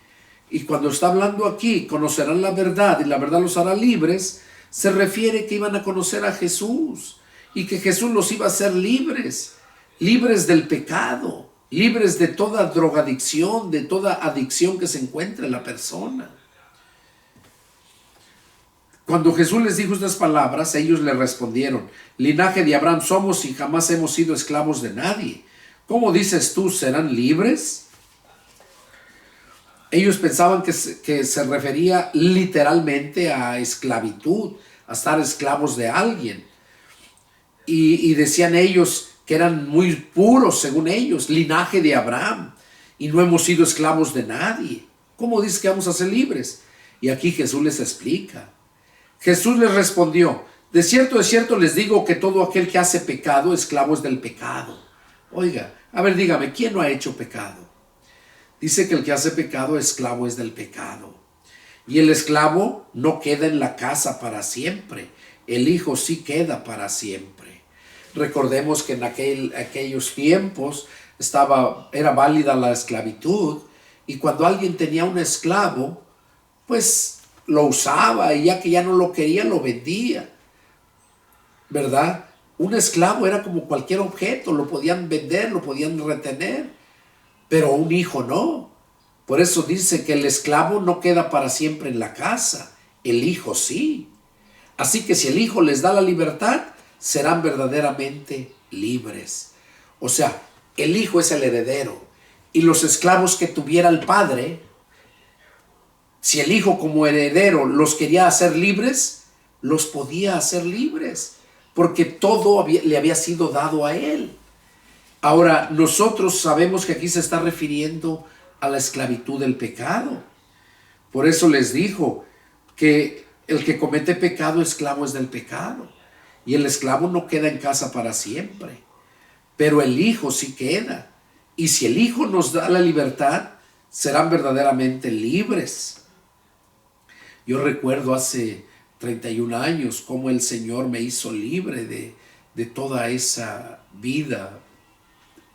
Y cuando está hablando aquí, conocerán la verdad y la verdad los hará libres, se refiere que iban a conocer a Jesús, y que Jesús los iba a hacer libres, libres del pecado, libres de toda drogadicción, de toda adicción que se encuentre en la persona. Cuando Jesús les dijo estas palabras, ellos le respondieron: linaje de Abraham somos y jamás hemos sido esclavos de nadie. ¿Cómo dices tú, serán libres? Ellos pensaban que se refería literalmente a esclavitud, a estar esclavos de alguien. Y decían ellos que eran muy puros, según ellos, linaje de Abraham, y no hemos sido esclavos de nadie. ¿Cómo dices que vamos a ser libres? Y aquí Jesús les explica. Jesús les respondió: de cierto les digo que todo aquel que hace pecado, esclavo es del pecado. Oiga, a ver, dígame, ¿quién no ha hecho pecado? Dice que el que hace pecado, esclavo es del pecado. Y el esclavo no queda en la casa para siempre, el hijo sí queda para siempre. Recordemos que en aquellos tiempos era válida la esclavitud, y cuando alguien tenía un esclavo, pues lo usaba, y ya que ya no lo quería, lo vendía, ¿verdad? Un esclavo era como cualquier objeto, lo podían vender, lo podían retener, pero un hijo no. Por eso dice que el esclavo no queda para siempre en la casa, el hijo sí. Así que si el hijo les da la libertad, serán verdaderamente libres. O sea, el hijo es el heredero, y los esclavos que tuviera el padre, si el hijo como heredero los quería hacer libres, los podía hacer libres, porque todo le había sido dado a él. Ahora, nosotros sabemos que aquí se está refiriendo a la esclavitud del pecado. Por eso les dijo que el que comete pecado, esclavo es del pecado. Y el esclavo no queda en casa para siempre, pero el hijo sí queda. Y si el hijo nos da la libertad, serán verdaderamente libres. Yo recuerdo hace 31 años cómo el Señor me hizo libre de toda esa vida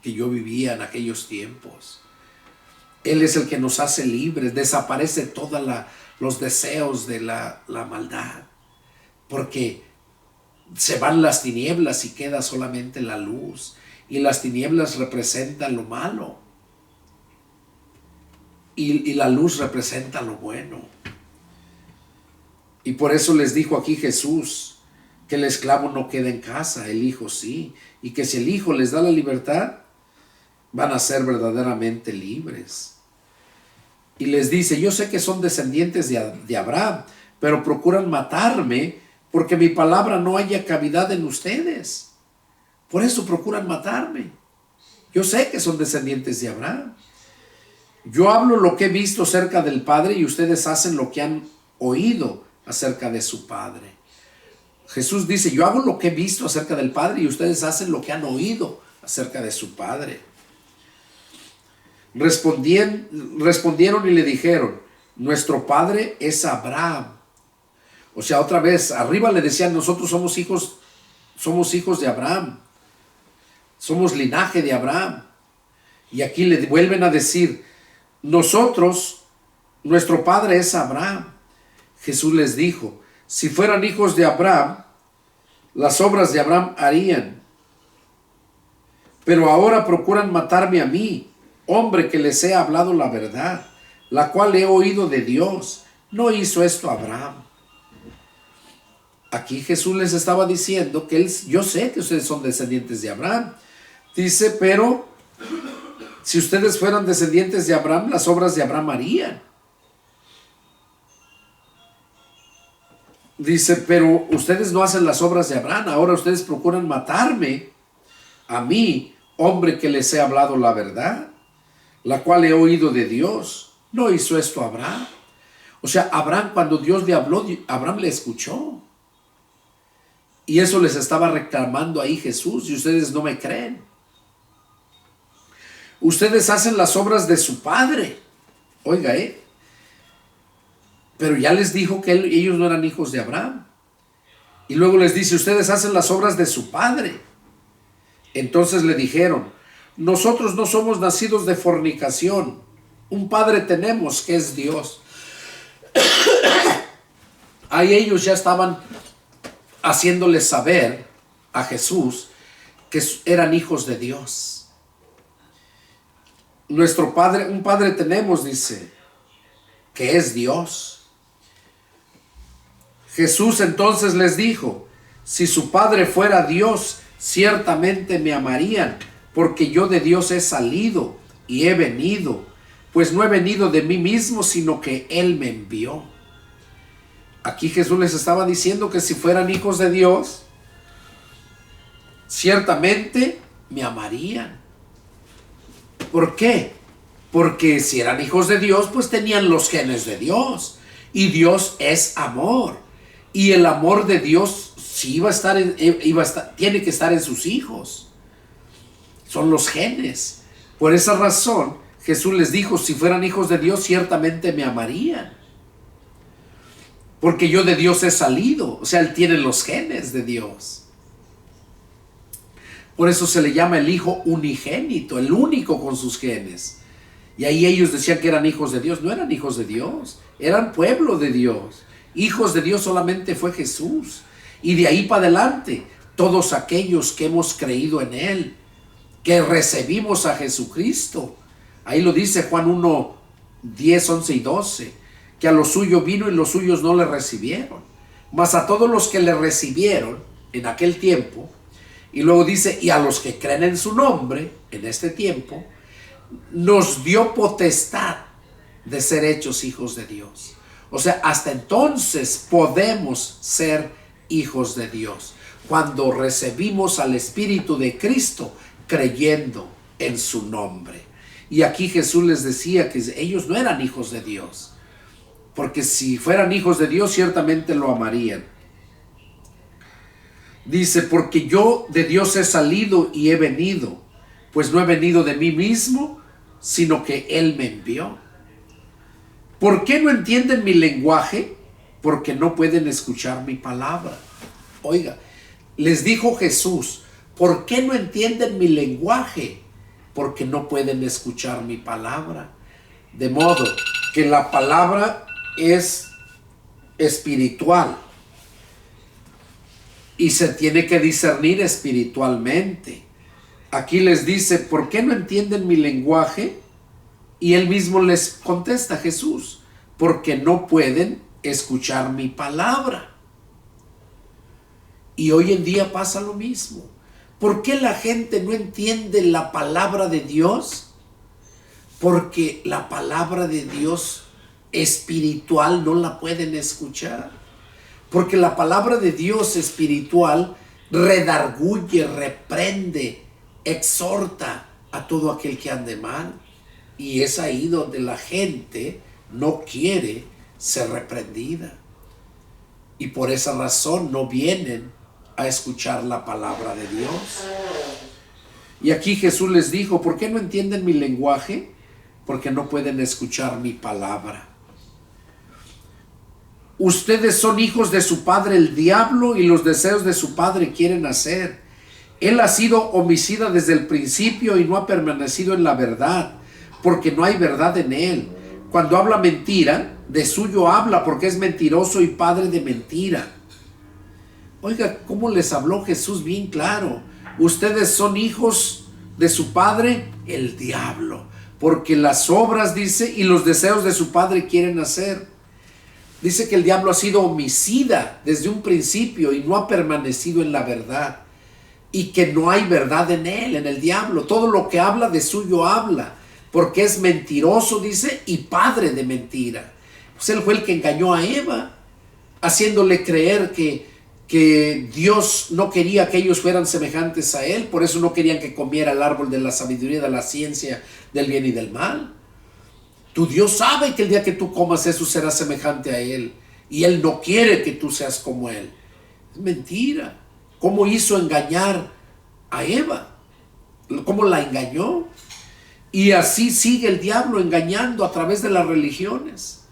que yo vivía en aquellos tiempos. Él es el que nos hace libres, desaparece todos los deseos de la maldad, porque se van las tinieblas y queda solamente la luz, y las tinieblas representan lo malo, y la luz representa lo bueno. Y por eso les dijo aquí Jesús que el esclavo no queda en casa, el hijo sí, y que si el hijo les da la libertad, van a ser verdaderamente libres. Y les dice: yo sé que son descendientes de Abraham, pero procuran matarme, porque mi palabra no haya cavidad en ustedes. Por eso procuran matarme. Yo sé que son descendientes de Abraham. Yo hablo lo que he visto cerca del Padre, y ustedes hacen lo que han oído acerca de su Padre. Jesús dice: yo hago lo que he visto acerca del Padre, y ustedes hacen lo que han oído acerca de su Padre. Respondieron y le dijeron: nuestro padre es Abraham. O sea, otra vez, arriba le decían: nosotros somos hijos de Abraham, somos linaje de Abraham. Y aquí le vuelven a decir: nuestro padre es Abraham. Jesús les dijo: si fueran hijos de Abraham, las obras de Abraham harían. Pero ahora procuran matarme a mí, hombre que les he hablado la verdad, la cual he oído de Dios. ¿No hizo esto Abraham? Aquí Jesús les estaba diciendo que yo sé que ustedes son descendientes de Abraham. Dice, pero si ustedes fueran descendientes de Abraham, las obras de Abraham harían. Dice, pero ustedes no hacen las obras de Abraham, ahora ustedes procuran matarme, a mí, hombre que les he hablado la verdad, la cual he oído de Dios. ¿No hizo esto Abraham? O sea, Abraham, cuando Dios le habló, Abraham le escuchó. Y eso les estaba reclamando ahí Jesús, y ustedes no me creen. Ustedes hacen las obras de su padre. Oiga, pero ya les dijo que ellos no eran hijos de Abraham. Y luego les dice, ustedes hacen las obras de su padre. Entonces le dijeron, nosotros no somos nacidos de fornicación. Un padre tenemos que es Dios. Ahí ellos ya estaban haciéndoles saber a Jesús que eran hijos de Dios. Nuestro padre, un padre tenemos, dice, que es Dios. Jesús entonces les dijo, si su padre fuera Dios, ciertamente me amarían, porque yo de Dios he salido y he venido, pues no he venido de mí mismo, sino que Él me envió. Aquí Jesús les estaba diciendo que si fueran hijos de Dios, ciertamente me amarían. ¿Por qué? Porque si eran hijos de Dios, pues tenían los genes de Dios. Y Dios es amor. Y el amor de Dios sí tiene que estar en sus hijos. Son los genes. Por esa razón, Jesús les dijo, si fueran hijos de Dios, ciertamente me amarían. Porque yo de Dios he salido. O sea, Él tiene los genes de Dios. Por eso se le llama el hijo unigénito, el único con sus genes. Y ahí ellos decían que eran hijos de Dios. No eran hijos de Dios, eran pueblo de Dios. Hijos de Dios solamente fue Jesús. Y de ahí para adelante, todos aquellos que hemos creído en Él, que recibimos a Jesucristo. Ahí lo dice Juan 1, 10, 11 y 12, que a lo suyo vino y los suyos no le recibieron. Mas a todos los que le recibieron en aquel tiempo, y luego dice, y a los que creen en su nombre, en este tiempo, nos dio potestad de ser hechos hijos de Dios. O sea, hasta entonces podemos ser hijos de Dios, cuando recibimos al Espíritu de Cristo creyendo en su nombre. Y aquí Jesús les decía que ellos no eran hijos de Dios, porque si fueran hijos de Dios ciertamente lo amarían. Dice, porque yo de Dios he salido y he venido, pues no he venido de mí mismo, sino que Él me envió. ¿Por qué no entienden mi lenguaje? Porque no pueden escuchar mi palabra. Oiga, les dijo Jesús, ¿por qué no entienden mi lenguaje? Porque no pueden escuchar mi palabra. De modo que la palabra es espiritual y se tiene que discernir espiritualmente. Aquí les dice, ¿por qué no entienden mi lenguaje? Y él mismo les contesta, Jesús, porque no pueden escuchar mi palabra. Y hoy en día pasa lo mismo. ¿Por qué la gente no entiende la palabra de Dios? Porque la palabra de Dios espiritual no la pueden escuchar. Porque la palabra de Dios espiritual redarguye, reprende, exhorta a todo aquel que ande mal. Y es ahí donde la gente no quiere ser reprendida. Y por esa razón no vienen a escuchar la palabra de Dios. Y aquí Jesús les dijo, ¿por qué no entienden mi lenguaje? Porque no pueden escuchar mi palabra. Ustedes son hijos de su padre el diablo y los deseos de su padre quieren hacer. Él ha sido homicida desde el principio y no ha permanecido en la verdad, porque no hay verdad en él. Cuando habla mentira, de suyo habla, porque es mentiroso y padre de mentira. Oiga, ¿cómo les habló Jesús bien claro? Ustedes son hijos de su padre, el diablo, porque las obras, dice, y los deseos de su padre quieren hacer. Dice que el diablo ha sido homicida desde un principio y no ha permanecido en la verdad. Y que no hay verdad en él, en el diablo. Todo lo que habla de suyo habla, porque es mentiroso, dice, y padre de mentira. Pues él fue el que engañó a Eva, haciéndole creer que Dios no quería que ellos fueran semejantes a él. Por eso no querían que comiera el árbol de la sabiduría, de la ciencia, del bien y del mal. Tu Dios sabe que el día que tú comas eso serás semejante a él, y él no quiere que tú seas como él. Es mentira. ¿Cómo hizo engañar a Eva? ¿Cómo la engañó? Y así sigue el diablo engañando a través de las religiones.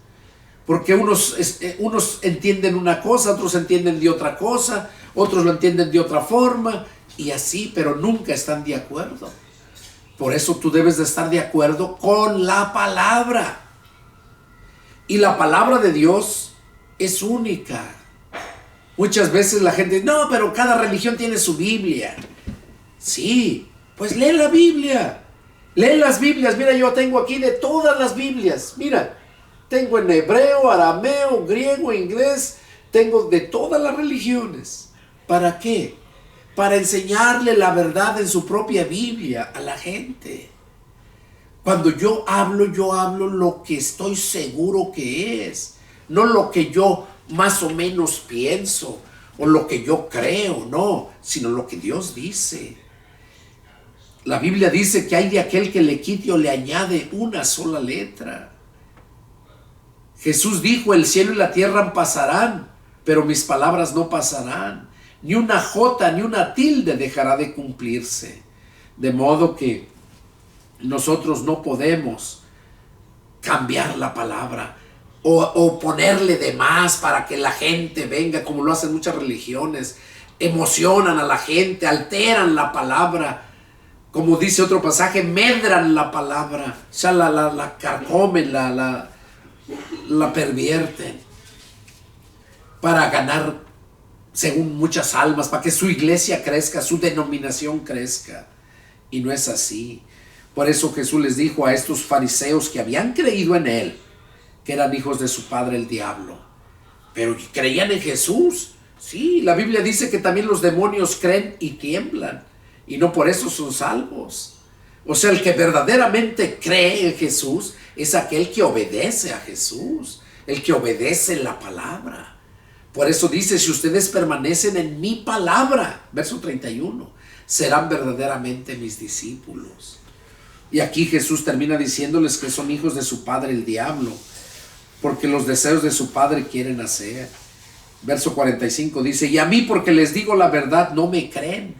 Porque unos entienden una cosa, otros entienden de otra cosa, otros lo entienden de otra forma, y así, pero nunca están de acuerdo. Por eso tú debes de estar de acuerdo con la palabra. Y la palabra de Dios es única. Muchas veces la gente dice, no, pero cada religión tiene su Biblia. Sí, pues lee la Biblia. Lee las Biblias. Mira, yo tengo aquí de todas las Biblias. Mira, tengo en hebreo, arameo, griego, inglés. Tengo de todas las religiones. ¿Para qué? Para enseñarle la verdad en su propia Biblia a la gente. Cuando yo hablo lo que estoy seguro que es. No lo que yo más o menos pienso o lo que yo creo, no, sino lo que Dios dice. La Biblia dice que hay de aquel que le quite o le añade una sola letra. Jesús dijo, el cielo y la tierra pasarán, pero mis palabras no pasarán. Ni una jota ni una tilde dejará de cumplirse. De modo que nosotros no podemos cambiar la palabra o ponerle de más para que la gente venga, como lo hacen muchas religiones. Emocionan a la gente, alteran la palabra. Como dice otro pasaje, medran la palabra, o sea, la carcomen, la pervierten para ganar, según muchas almas, para que su iglesia crezca, su denominación crezca. Y no es así. Por eso Jesús les dijo a estos fariseos que habían creído en él, que eran hijos de su padre el diablo, pero creían en Jesús. Sí, la Biblia dice que también los demonios creen y tiemblan, y no por eso son salvos. O sea, el que verdaderamente cree en Jesús es aquel que obedece a Jesús, el que obedece la palabra. Por eso dice, si ustedes permanecen en mi palabra, verso 31, serán verdaderamente mis discípulos. Y aquí Jesús termina diciéndoles que son hijos de su padre el diablo, porque los deseos de su padre quieren hacer. Verso 45 dice, y a mí porque les digo la verdad no me creen.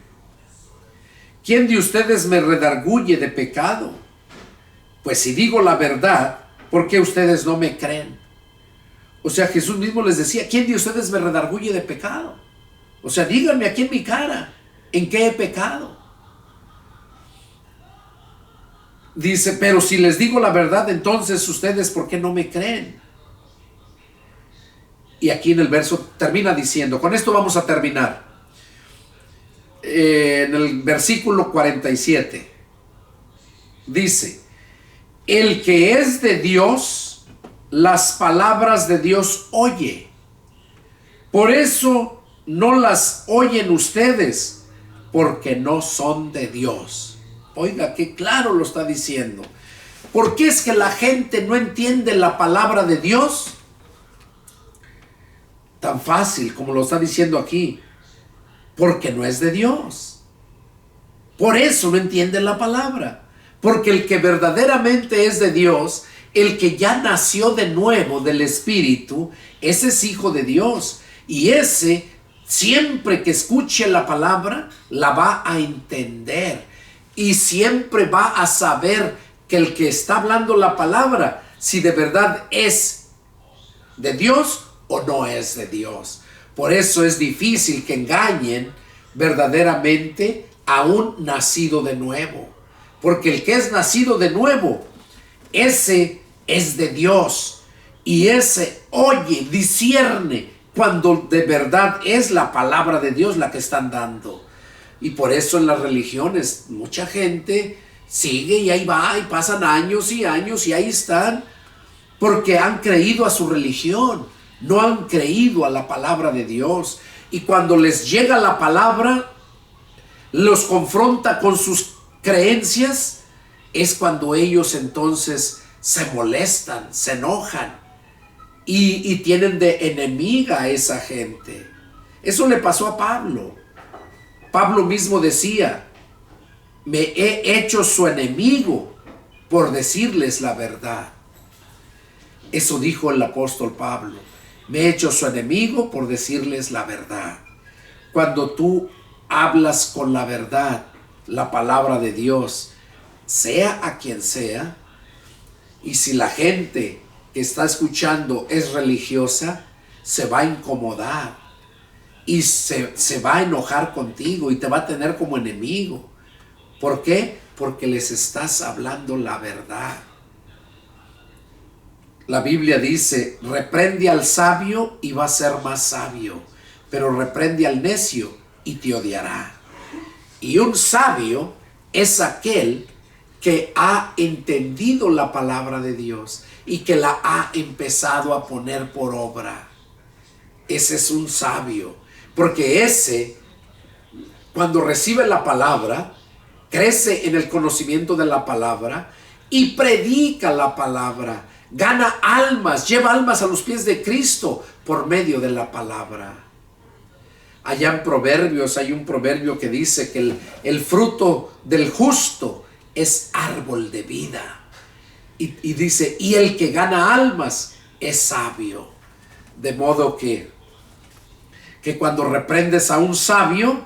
¿Quién de ustedes me redarguye de pecado? Pues si digo la verdad, ¿por qué ustedes no me creen? O sea, Jesús mismo les decía, ¿quién de ustedes me redarguye de pecado? O sea, díganme aquí en mi cara, ¿en qué he pecado? Dice, pero si les digo la verdad, entonces ustedes, ¿por qué no me creen? Y aquí en el verso termina diciendo, con esto vamos a terminar. En el versículo 47 dice, el que es de Dios, las palabras de Dios oye. Por eso no las oyen ustedes, porque no son de Dios. Oiga, qué claro lo está diciendo. ¿Por qué es que la gente no entiende la palabra de Dios? Tan fácil como lo está diciendo aquí. Porque no es de Dios. Por eso no entiende la palabra. Porque el que verdaderamente es de Dios, el que ya nació de nuevo del Espíritu, ese es hijo de Dios. Y ese, siempre que escuche la palabra, la va a entender. Y siempre va a saber que el que está hablando la palabra, si de verdad es de Dios o no es de Dios. Por eso es difícil que engañen verdaderamente a un nacido de nuevo. Porque el que es nacido de nuevo, ese es de Dios. Y ese oye, discierne cuando de verdad es la palabra de Dios la que están dando. Y por eso en las religiones mucha gente sigue y ahí va y pasan años y años y ahí están porque han creído a su religión. no han creído a la palabra de Dios. Y cuando les llega la palabra, los confronta con sus creencias, es cuando ellos entonces se molestan, se enojan y tienen de enemiga a esa gente. Eso le pasó a Pablo. Pablo mismo decía: me he hecho su enemigo por decirles la verdad. Eso dijo el apóstol Pablo: me he hecho su enemigo por decirles la verdad. Cuando tú hablas con la verdad, la palabra de Dios, sea a quien sea, y si la gente que está escuchando es religiosa, se va a incomodar y se va a enojar contigo y te va a tener como enemigo. ¿Por qué? Porque les estás hablando la verdad. La Biblia dice: reprende al sabio y va a ser más sabio, pero reprende al necio y te odiará. Y un sabio es aquel que ha entendido la palabra de Dios y que la ha empezado a poner por obra. Ese es un sabio, porque ese, cuando recibe la palabra, crece en el conocimiento de la palabra y predica la palabra, gana almas, lleva almas a los pies de Cristo por medio de la palabra. Allá en Proverbios hay un proverbio que dice que el fruto del justo es árbol de vida. Y dice: y el que gana almas es sabio. De modo que cuando reprendes a un sabio,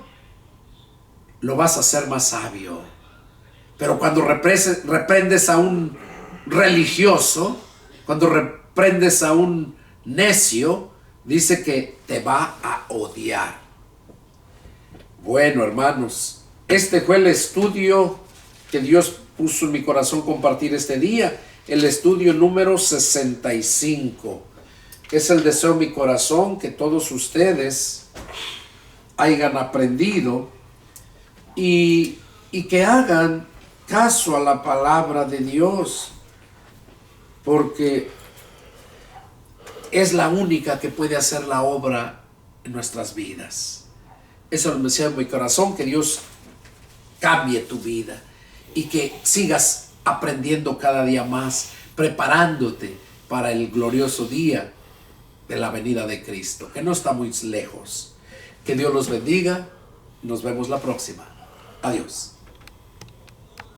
lo vas a hacer más sabio. Pero cuando reprendes a un religioso, cuando reprendes a un necio, dice que te va a odiar. Bueno, hermanos, este fue el estudio que Dios puso en mi corazón compartir este día, el estudio número 65. Es el deseo de mi corazón que todos ustedes hayan aprendido y que hagan caso a la palabra de Dios, porque es la única que puede hacer la obra en nuestras vidas. Eso es el deseo de mi corazón, que Dios cambie tu vida y que sigas aprendiendo cada día más, preparándote para el glorioso día de la venida de Cristo, que no está muy lejos. Que Dios los bendiga. Nos vemos la próxima. Adiós.